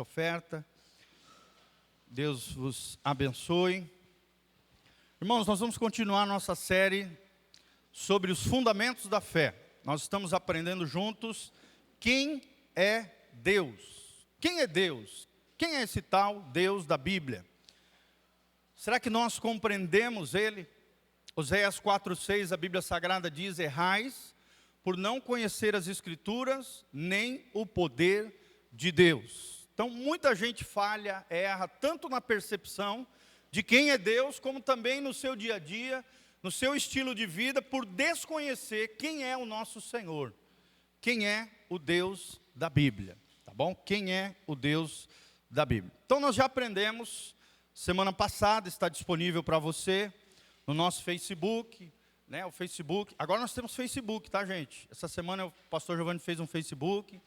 Oferta. Deus vos abençoe. Irmãos, nós vamos continuar nossa série sobre os fundamentos da fé. Nós estamos aprendendo juntos quem é Deus. Quem é Deus? Quem é esse tal Deus da Bíblia? Será que nós compreendemos Ele? Oséias 4:6, a Bíblia Sagrada diz: errais por não conhecer as Escrituras, nem o poder de Deus. Então, muita gente falha, erra, tanto na percepção de quem é Deus, como também no seu dia a dia, no seu estilo de vida, por desconhecer quem é o nosso Senhor. Quem é o Deus da Bíblia, tá bom? Quem é o Deus da Bíblia. Então, nós já aprendemos, semana passada, está disponível para você, no nosso Facebook, né? O Facebook, agora nós temos Facebook, tá, gente? Essa semana o pastor Giovanni fez um Facebook.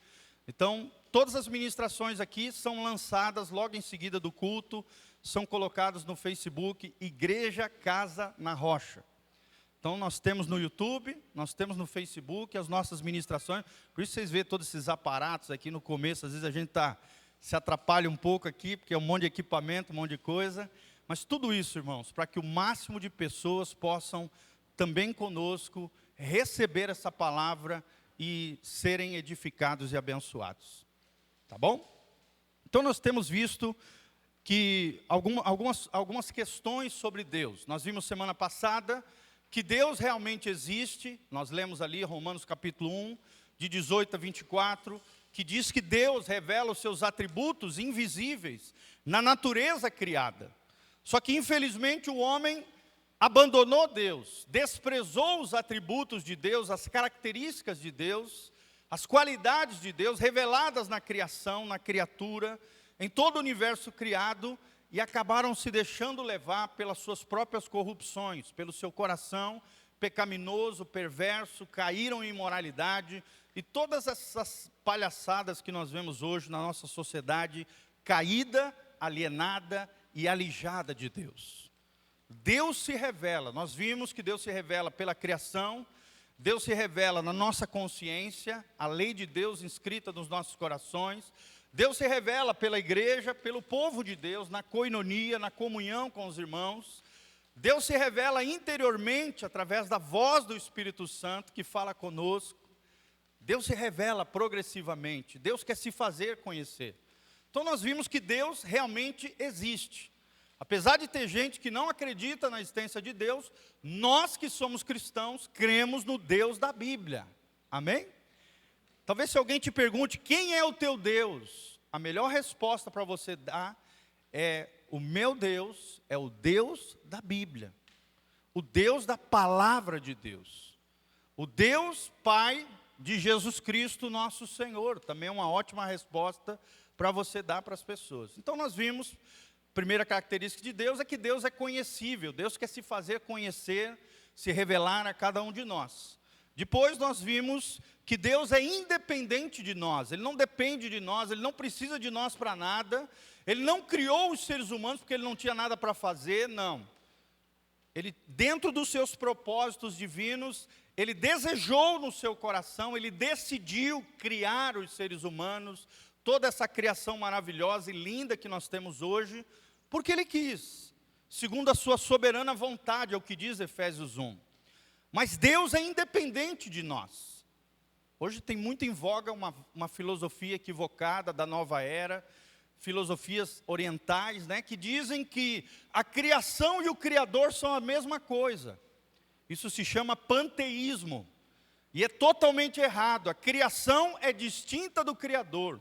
Então, todas as ministrações aqui são lançadas logo em seguida do culto, são colocadas no Facebook, Igreja Casa na Rocha. Então, nós temos no YouTube, nós temos no Facebook as nossas ministrações. Por isso vocês vêem todos esses aparatos aqui no começo, às vezes a gente se atrapalha um pouco aqui, porque é um monte de equipamento, um monte de coisa. Mas tudo isso, irmãos, para que o máximo de pessoas possam também conosco receber essa palavra e serem edificados e abençoados. Tá bom? Então nós temos visto que algumas questões sobre Deus. Nós vimos semana passada que Deus realmente existe. Nós lemos ali Romanos capítulo 1, de 18 a 24, que diz que Deus revela os seus atributos invisíveis na natureza criada. Só que infelizmente o homem abandonou Deus, desprezou os atributos de Deus, as características de Deus, as qualidades de Deus reveladas na criação, na criatura, em todo o universo criado, e acabaram se deixando levar pelas suas próprias corrupções, pelo seu coração pecaminoso, perverso, caíram em imoralidade, e todas essas palhaçadas que nós vemos hoje na nossa sociedade caída, alienada e alijada de Deus. Deus se revela, nós vimos que Deus se revela pela criação, Deus se revela na nossa consciência, a lei de Deus inscrita nos nossos corações, Deus se revela pela igreja, pelo povo de Deus, na coinonia, na comunhão com os irmãos, Deus se revela interiormente através da voz do Espírito Santo que fala conosco, Deus se revela progressivamente, Deus quer se fazer conhecer. Então nós vimos que Deus realmente existe. Apesar de ter gente que não acredita na existência de Deus, nós que somos cristãos, cremos no Deus da Bíblia. Amém? Talvez se alguém te pergunte, quem é o teu Deus? A melhor resposta para você dar é, o meu Deus é o Deus da Bíblia. O Deus da palavra de Deus. O Deus Pai de Jesus Cristo, nosso Senhor. Também é uma ótima resposta para você dar para as pessoas. Então nós vimos... Primeira característica de Deus é que Deus é conhecível. Deus quer se fazer conhecer, se revelar a cada um de nós. Depois nós vimos que Deus é independente de nós. Ele não depende de nós, Ele não precisa de nós para nada. Ele não criou os seres humanos porque Ele não tinha nada para fazer, não. Ele, dentro dos seus propósitos divinos, Ele desejou no seu coração, Ele decidiu criar os seres humanos, toda essa criação maravilhosa e linda que nós temos hoje, porque Ele quis, segundo a sua soberana vontade, é o que diz Efésios 1. Mas Deus é independente de nós. Hoje tem muito em voga uma filosofia equivocada da nova era, filosofias orientais, né, que dizem que a criação e o Criador são a mesma coisa. Isso se chama panteísmo, e é totalmente errado. A criação é distinta do Criador.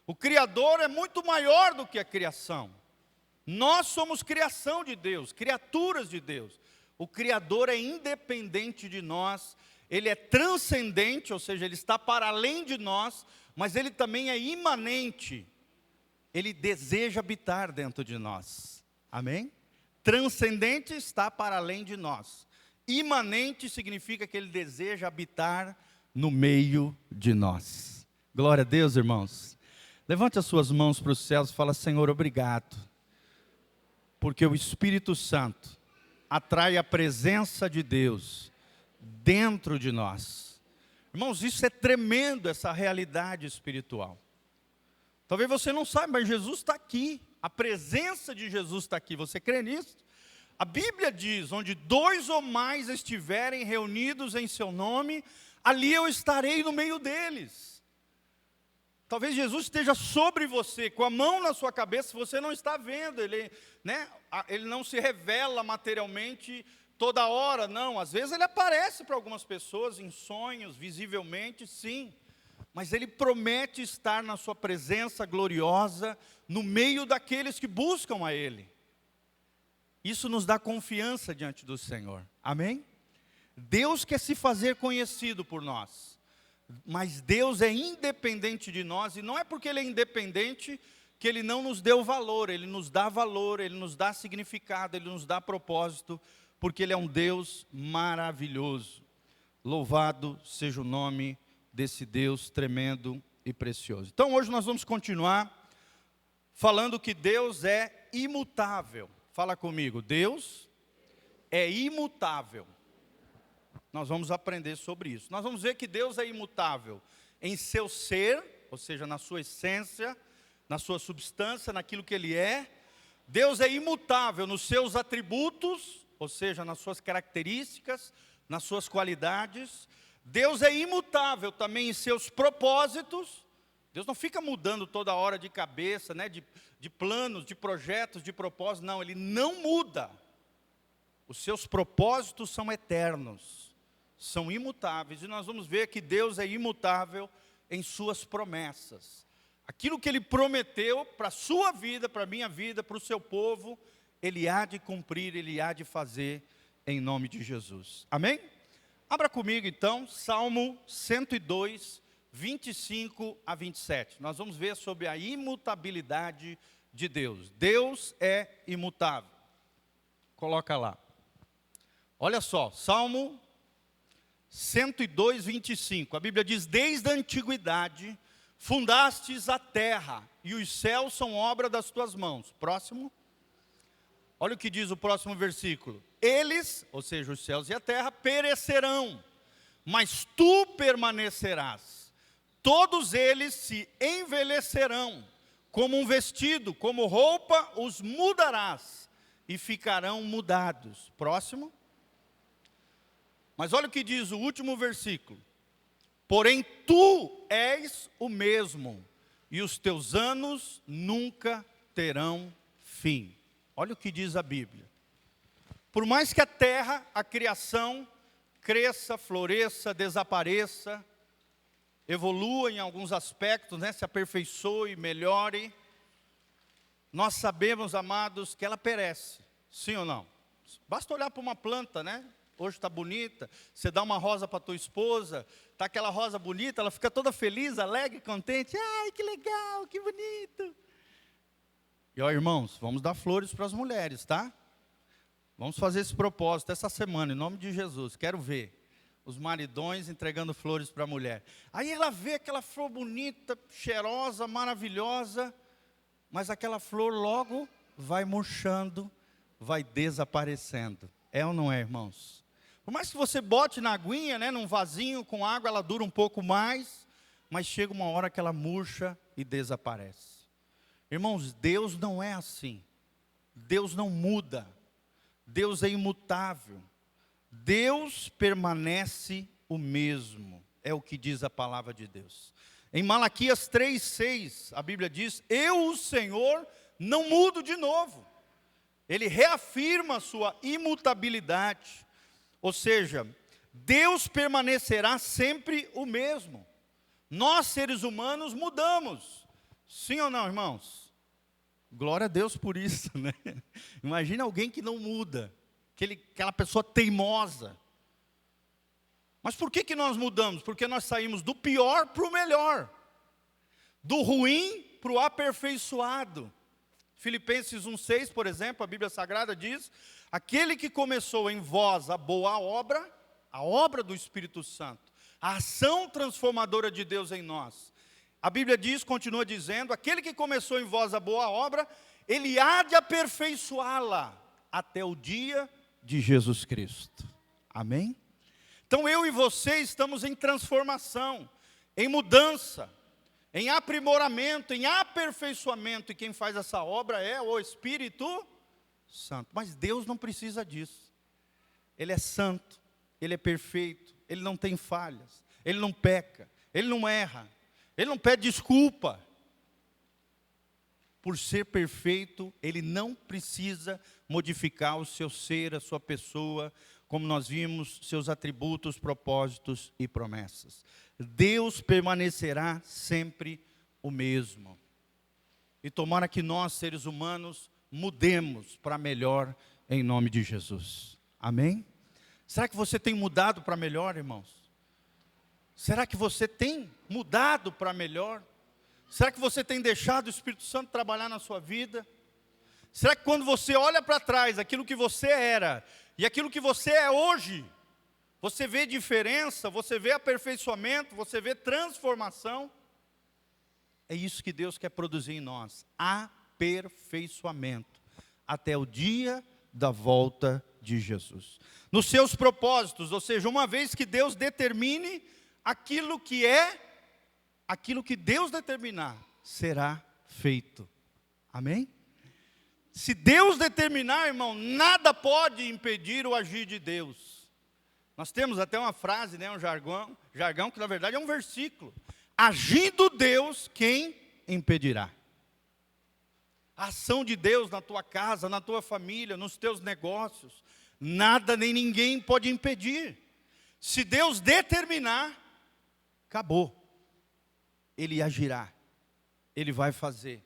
O Criador é muito maior do que a criação. Nós somos criação de Deus, criaturas de Deus. O Criador é independente de nós, Ele é transcendente, ou seja, Ele está para além de nós, mas Ele também é imanente. Ele deseja habitar dentro de nós. Amém? Transcendente está para além de nós. Imanente significa que Ele deseja habitar no meio de nós. Glória a Deus, irmãos. Levante as suas mãos para os céus e fala: Senhor, obrigado, porque o Espírito Santo atrai a presença de Deus dentro de nós. Irmãos, isso é tremendo, essa realidade espiritual. Talvez você não saiba, mas Jesus está aqui. A presença de Jesus está aqui. Você crê nisso? A Bíblia diz, onde 2 ou mais estiverem reunidos em seu nome, ali eu estarei no meio deles. Talvez Jesus esteja sobre você, com a mão na sua cabeça, você não está vendo, ele não se revela materialmente toda hora, não. Às vezes ele aparece para algumas pessoas em sonhos, visivelmente, sim. Mas ele promete estar na sua presença gloriosa, no meio daqueles que buscam a ele. Isso nos dá confiança diante do Senhor. Amém? Deus quer se fazer conhecido por nós. Mas Deus é independente de nós. E não é porque Ele é independente que Ele não nos deu valor. Ele nos dá valor, Ele nos dá significado, Ele nos dá propósito. Porque Ele é um Deus maravilhoso. Louvado seja o nome desse Deus tremendo e precioso. Então hoje nós vamos continuar falando que Deus é imutável. Fala comigo, Deus é imutável. Nós vamos aprender sobre isso. Nós vamos ver que Deus é imutável em seu ser, ou seja, na sua essência, na sua substância, naquilo que Ele é. Deus é imutável nos seus atributos, ou seja, nas suas características, nas suas qualidades. Deus é imutável também em seus propósitos. Deus não fica mudando toda hora de cabeça, de planos, de projetos, de propósitos. Não, Ele não muda. Os seus propósitos são eternos, são imutáveis. E nós vamos ver que Deus é imutável em suas promessas. Aquilo que Ele prometeu para a sua vida, para a minha vida, para o seu povo, Ele há de cumprir, Ele há de fazer em nome de Jesus. Amém? Abra comigo então, Salmo 102, 25 a 27. Nós vamos ver sobre a imutabilidade de Deus. Deus é imutável. Coloca lá. Olha só, Salmo 102, 25. A Bíblia diz, desde a antiguidade fundastes a terra, e os céus são obra das tuas mãos. Próximo. Olha o que diz o próximo versículo. Eles, ou seja, os céus e a terra, perecerão, mas tu permanecerás. Todos eles se envelhecerão, como um vestido, como roupa os mudarás, e ficarão mudados. Próximo. Mas olha o que diz o último versículo. Porém tu és o mesmo, e os teus anos nunca terão fim. Olha o que diz a Bíblia. Por mais que a terra, a criação, cresça, floresça, desapareça, evolua em alguns aspectos, se aperfeiçoe, melhore, nós sabemos, amados, que ela perece, sim ou não? Basta olhar para uma planta, hoje está bonita, você dá uma rosa para a tua esposa, está aquela rosa bonita, ela fica toda feliz, alegre, contente, ai que legal, que bonito. E ó irmãos, vamos dar flores para as mulheres, tá? Vamos fazer esse propósito essa semana, em nome de Jesus, quero ver os maridões entregando flores para a mulher. Aí ela vê aquela flor bonita, cheirosa, maravilhosa, mas aquela flor logo vai murchando, vai desaparecendo. É ou não é, irmãos? Por mais que você bote na aguinha, num vasinho com água, ela dura um pouco mais, mas chega uma hora que ela murcha e desaparece. Irmãos, Deus não é assim. Deus não muda. Deus é imutável. Deus permanece o mesmo, é o que diz a palavra de Deus. Em Malaquias 3:6, a Bíblia diz, eu, o Senhor, não mudo de novo. Ele reafirma a sua imutabilidade, ou seja, Deus permanecerá sempre o mesmo. Nós, seres humanos, mudamos, sim ou não, irmãos? Glória a Deus por isso, Imagina alguém que não muda. Aquela pessoa teimosa. Mas por que nós mudamos? Porque nós saímos do pior para o melhor. Do ruim para o aperfeiçoado. Filipenses 1:6, por exemplo, a Bíblia Sagrada diz, aquele que começou em vós a boa obra, a obra do Espírito Santo, a ação transformadora de Deus em nós. A Bíblia diz, continua dizendo, aquele que começou em vós a boa obra, ele há de aperfeiçoá-la até o dia de Jesus Cristo. Amém? Então eu e você estamos em transformação, em mudança. em aprimoramento, em aperfeiçoamento, e quem faz essa obra é o Espírito Santo. Mas Deus não precisa disso. Ele é santo, Ele é perfeito, Ele não tem falhas, Ele não peca, Ele não erra, Ele não pede desculpa. Por ser perfeito, Ele não precisa modificar o seu ser, a sua pessoa, como nós vimos, seus atributos, propósitos e promessas. Deus permanecerá sempre o mesmo. E tomara que nós, seres humanos, mudemos para melhor em nome de Jesus. Amém? Será que você tem mudado para melhor, irmãos? Será que você tem mudado para melhor? Será que você tem deixado o Espírito Santo trabalhar na sua vida? Será que quando você olha para trás, aquilo que você era e aquilo que você é hoje, você vê diferença, você vê aperfeiçoamento, você vê transformação? É isso que Deus quer produzir em nós, aperfeiçoamento, até o dia da volta de Jesus. Nos seus propósitos, ou seja, uma vez que Deus determine aquilo que é, aquilo que Deus determinar, será feito. Amém? Se Deus determinar, irmão, nada pode impedir o agir de Deus. Nós temos até uma frase, né, um jargão que na verdade é um versículo. Agindo Deus, quem impedirá? A ação de Deus na tua casa, na tua família, nos teus negócios, nada nem ninguém pode impedir. Se Deus determinar, acabou. Ele agirá, Ele vai fazer.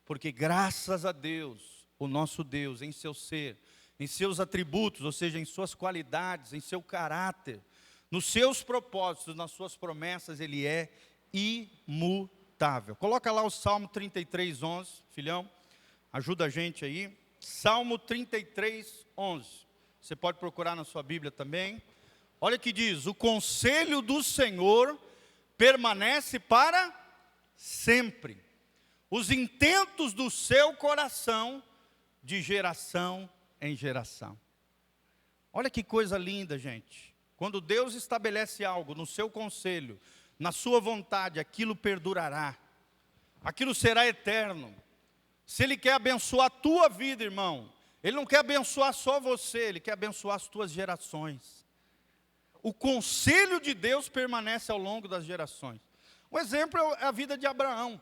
Porque graças a Deus, o nosso Deus, em seu ser, em seus atributos, ou seja, em suas qualidades, em seu caráter, nos seus propósitos, nas suas promessas, Ele é imutável. Coloca lá o Salmo 33, 11, filhão, ajuda a gente aí. Salmo 33, 11. Você pode procurar na sua Bíblia também. Olha que diz: o conselho do Senhor permanece para sempre, os intentos do seu coração de geração em geração. Olha que coisa linda, gente. Quando Deus estabelece algo no seu conselho, na sua vontade, aquilo perdurará, aquilo será eterno. Se Ele quer abençoar a tua vida, irmão, Ele não quer abençoar só você, Ele quer abençoar as tuas gerações. O conselho de Deus permanece ao longo das gerações. Um exemplo é a vida de Abraão.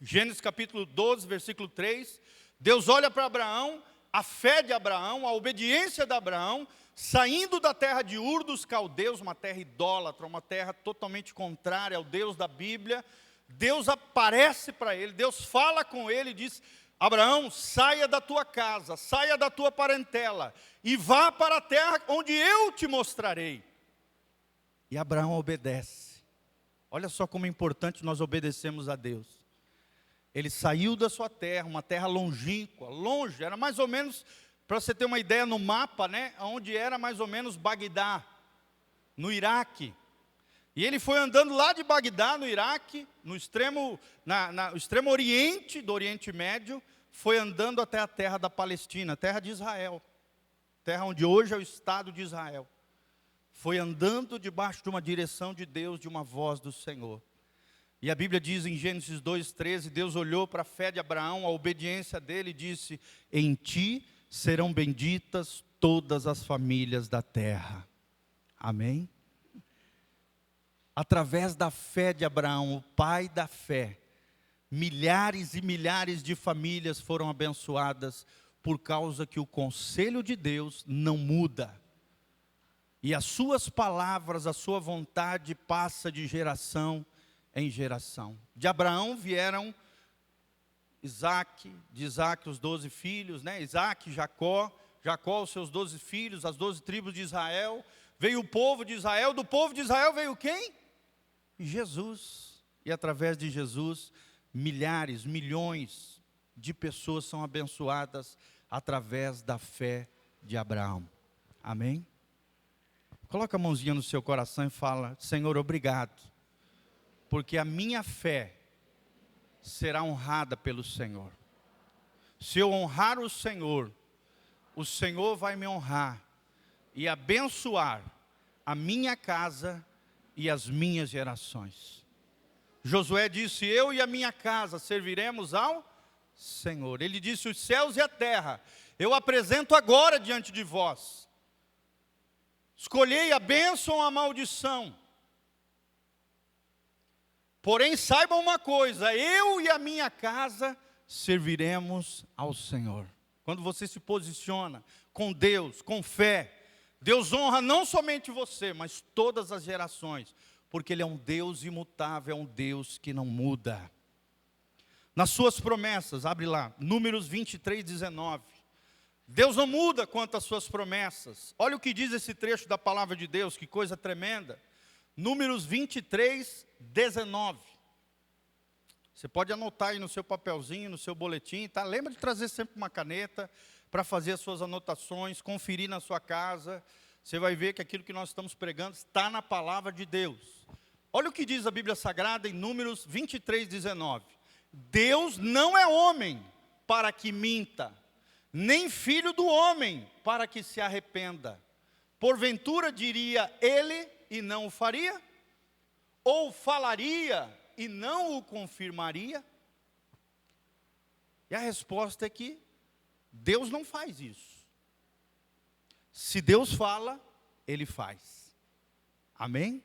Gênesis capítulo 12, versículo 3. Deus olha para Abraão, a fé de Abraão, a obediência de Abraão, saindo da terra de Ur dos Caldeus, uma terra idólatra, uma terra totalmente contrária ao Deus da Bíblia. Deus aparece para ele, Deus fala com ele e diz: Abraão, saia da tua casa, saia da tua parentela e vá para a terra onde eu te mostrarei. E Abraão obedece. Olha só como é importante nós obedecermos a Deus. Ele saiu da sua terra, uma terra longínqua, longe, era mais ou menos, para você ter uma ideia no mapa, né, onde era mais ou menos Bagdá, no Iraque. E ele foi andando lá de Bagdá, no Iraque, no extremo oriente do Oriente Médio, foi andando até a terra da Palestina, a terra de Israel, terra onde hoje é o Estado de Israel. Foi andando debaixo de uma direção de Deus, de uma voz do Senhor. E a Bíblia diz em Gênesis 2:13, Deus olhou para a fé de Abraão, a obediência dele, e disse: em ti serão benditas todas as famílias da terra. Amém? Através da fé de Abraão, o pai da fé, milhares e milhares de famílias foram abençoadas, por causa que o conselho de Deus não muda. E as suas palavras, a sua vontade passa de geração em geração. De Abraão vieram Isaac, de Isaac os 12 filhos, né? Isaac, Jacó, os seus 12 filhos, as 12 tribos de Israel. Veio o povo de Israel, do povo de Israel veio quem? Jesus. E através de Jesus, milhares, milhões de pessoas são abençoadas através da fé de Abraão. Amém? Coloca a mãozinha no seu coração e fala: Senhor, obrigado, porque a minha fé será honrada pelo Senhor. Se eu honrar o Senhor vai me honrar e abençoar a minha casa e as minhas gerações. Josué disse: eu e a minha casa serviremos ao Senhor. Ele disse: os céus e a terra eu apresento agora diante de vós. Escolhei a bênção ou a maldição. Porém, saibam uma coisa: eu e a minha casa serviremos ao Senhor. Quando você se posiciona com Deus, com fé, Deus honra não somente você, mas todas as gerações, porque Ele é um Deus imutável, é um Deus que não muda. Nas suas promessas, abre lá, Números 23, 19. Deus não muda quanto às suas promessas. Olha o que diz esse trecho da palavra de Deus, que coisa tremenda. Números 23, 19. Você pode anotar aí no seu papelzinho, no seu boletim, tá? Lembra de trazer sempre uma caneta para fazer as suas anotações, conferir na sua casa. Você vai ver que aquilo que nós estamos pregando está na palavra de Deus. Olha o que diz a Bíblia Sagrada em Números 23, 19. Deus não é homem para que minta, nem filho do homem para que se arrependa. Porventura diria ele e não o faria? Ou falaria e não o confirmaria? E a resposta é que Deus não faz isso. Se Deus fala, Ele faz. Amém?